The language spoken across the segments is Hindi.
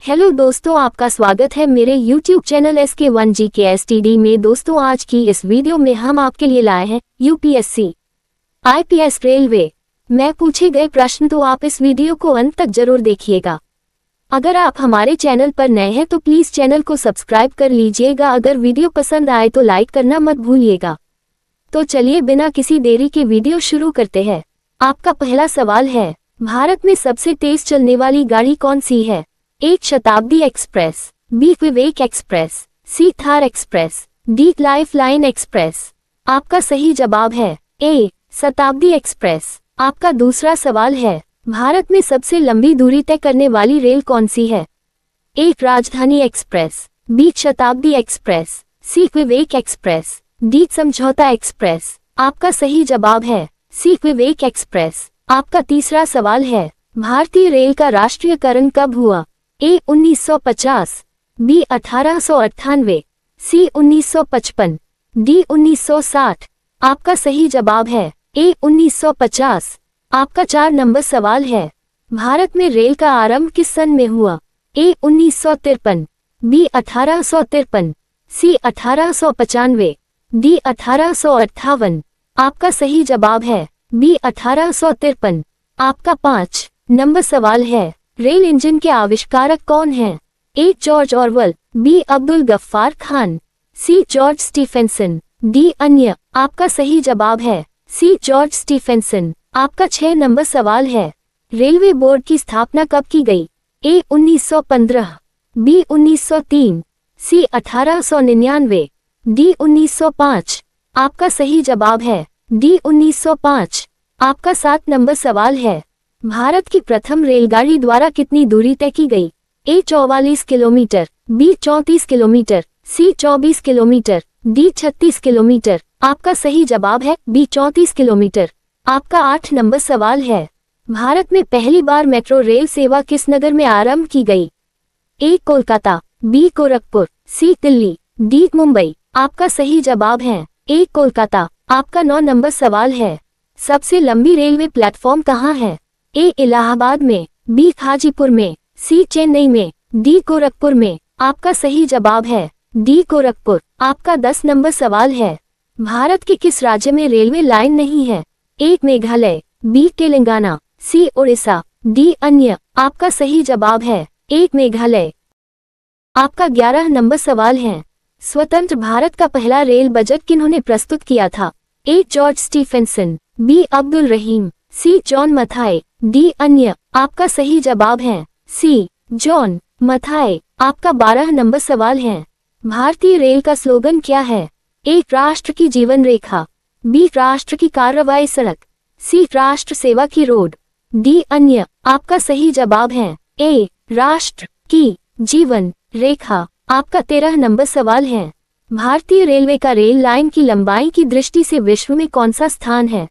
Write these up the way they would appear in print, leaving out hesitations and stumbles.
हेलो दोस्तों, आपका स्वागत है मेरे YouTube चैनल SK1GKSTD में। दोस्तों, आज की इस वीडियो में हम आपके लिए लाए हैं UPSC IPS रेलवे में पूछे गए प्रश्न, तो आप इस वीडियो को अंत तक जरूर देखिएगा। अगर आप हमारे चैनल पर नए हैं तो प्लीज चैनल को सब्सक्राइब कर लीजिएगा। अगर वीडियो पसंद आए तो लाइक करना मत भूलिएगा। तो चलिए बिना किसी देरी के वीडियो शुरू करते हैं। आपका पहला सवाल है, भारत में सबसे तेज चलने वाली गाड़ी कौन सी है? एक Shatabdi express, B Vivek express, C Thar express, D life line express. आपका सही जवाब है ए शताब्दी एक्सप्रेस। आपका दूसरा सवाल है, भारत में सबसे लंबी दूरी तय करने वाली रेल कौन सी है? एक राजधानी एक्सप्रेस, बी शताब्दी एक्सप्रेस, सी विवेक एक्सप्रेस, डी समझौता एक्सप्रेस। आपका सही जवाब है सी विवेक एक्सप्रेस। आपका तीसरा सवाल है, भारतीय रेल का राष्ट्रीयकरण कब हुआ? ए 1950, बी 1898, सी 1955, डी 1960। आपका सही जवाब है ए 1950। आपका 4 नंबर सवाल है, भारत में रेल का आरंभ किस सन में हुआ? ए 1953, बी 1853, सी 1895, डी 1858। आपका सही जवाब है बी 1853। आपका 5 नंबर सवाल है, रेल इंजन के आविष्कारक कौन हैं? A George Orwell, B Abdul Ghaffar Khan, C George Stephenson, D अन्य। आपका सही जवाब है सी जॉर्ज स्टीफेंसन। आपका 6 नंबर सवाल है, रेलवे बोर्ड की स्थापना कब की गई? ए 1915, बी 1903, सी 1899, डी 1905। आपका सही जवाब है डी 1905। आपका 7 नंबर सवाल है, भारत की प्रथम रेलगाड़ी द्वारा कितनी दूरी तय की गई? ए 44 किलोमीटर, बी 34 किलोमीटर, सी 24 किलोमीटर, डी 36 किलोमीटर। आपका सही जवाब है बी 34 किलोमीटर। आपका 8 नंबर सवाल है, भारत में पहली बार मेट्रो रेल सेवा किस नगर में आरंभ की गई? ए कोलकाता, बी गोरखपुर, सी दिल्ली, डी मुंबई। आपका सही जवाब है ए कोलकाता। आपका 9 नंबर सवाल है, सबसे लंबी रेलवे प्लेटफॉर्म कहाँ है? ए इलाहाबाद में, बी हाजीपुर में, सी चेन्नई में, डी गोरखपुर में। आपका सही जवाब है डी गोरखपुर। आपका 10 नंबर सवाल है, भारत के किस राज्य में रेलवे लाइन नहीं है? ए मेघालय, बी तेलंगाना, सी उड़ीसा, डी अन्य। आपका सही जवाब है ए मेघालय। आपका 11 नंबर सवाल है, स्वतंत्र भारत का पहला रेल बजट किन्होंने प्रस्तुत किया था? A George Stephenson, B Abdul Rahim, C John Mathai, D अन्य। आपका सही जवाब है सी जॉन मथाई। आपका 12 नंबर सवाल है, भारतीय रेल का स्लोगन क्या है? ए राष्ट्र की जीवन रेखा, बी राष्ट्र की कार्रवाई सड़क, सी राष्ट्र सेवा की रोड, डी अन्य। आपका सही जवाब है ए राष्ट्र की जीवन रेखा। आपका 13 नंबर सवाल है, भारतीय रेलवे का रेल लाइन की लंबाई की दृष्टि से विश्व में कौन सा स्थान है?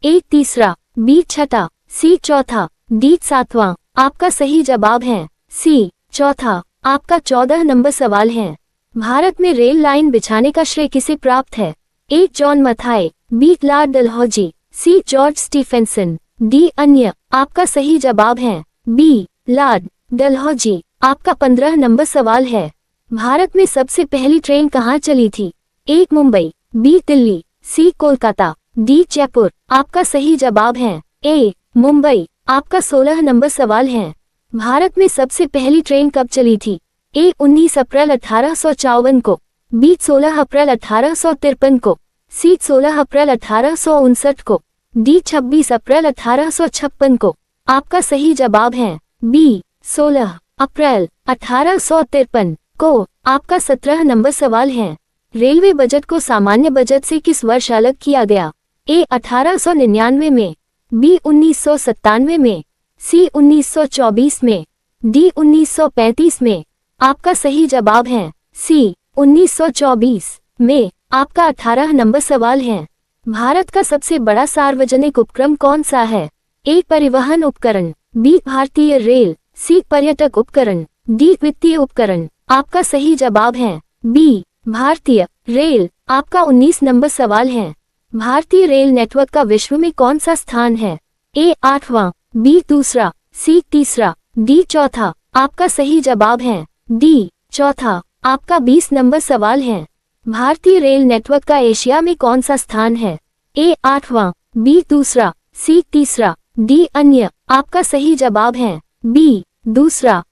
ए तीसरा, बी छठा, सी चौथा, डी सातवां। आपका सही जवाब है सी चौथा। आपका 14 नंबर सवाल है, भारत में रेल लाइन बिछाने का श्रेय किसे प्राप्त है? A John Mathai, B lord Dalhousie, C George Stephenson, D अन्य। आपका सही जवाब है बी लॉर्ड डलहौजी। आपका 15 नंबर सवाल है, भारत में सबसे पहली ट्रेन कहाँ चली थी? ए मुंबई, बी दिल्ली, सी कोलकाता, डी जयपुर। आपका सही जवाब है ए मुंबई। आपका 16 नंबर सवाल है, भारत में सबसे पहली ट्रेन कब चली थी? ए 19 अप्रैल 1854 को, बी 16 अप्रैल 1853 को, सी 16 अप्रैल 1859 को, डी 26 अप्रैल 1856 को। आपका सही जवाब है बी 16 अप्रैल 1853 को। आपका 17 नंबर सवाल है, रेलवे बजट को सामान्य बजट से किस वर्ष अलग किया गया? ए 1899 में, बी 1997 में, सी 1924 में, डी 1935 में। आपका सही जवाब है सी 1924 में। आपका 18 नंबर सवाल है, भारत का सबसे बड़ा सार्वजनिक उपक्रम कौन सा है? ए परिवहन उपकरण, बी भारतीय रेल, सी पर्यटक उपकरण, डी वित्तीय उपकरण। आपका सही जवाब है बी भारतीय रेल। आपका 19 नंबर सवाल है, भारतीय रेल नेटवर्क का विश्व में कौन सा स्थान है? ए 8वां, बी दूसरा, सी तीसरा, डी चौथा, आपका सही जवाब है डी। चौथा, आपका 20 नंबर सवाल है। भारतीय रेल नेटवर्क का एशिया में कौन सा स्थान है? ए 8वां, बी दूसरा, सी तीसरा, डी अन्य। आपका सही जवाब है बी दूसरा।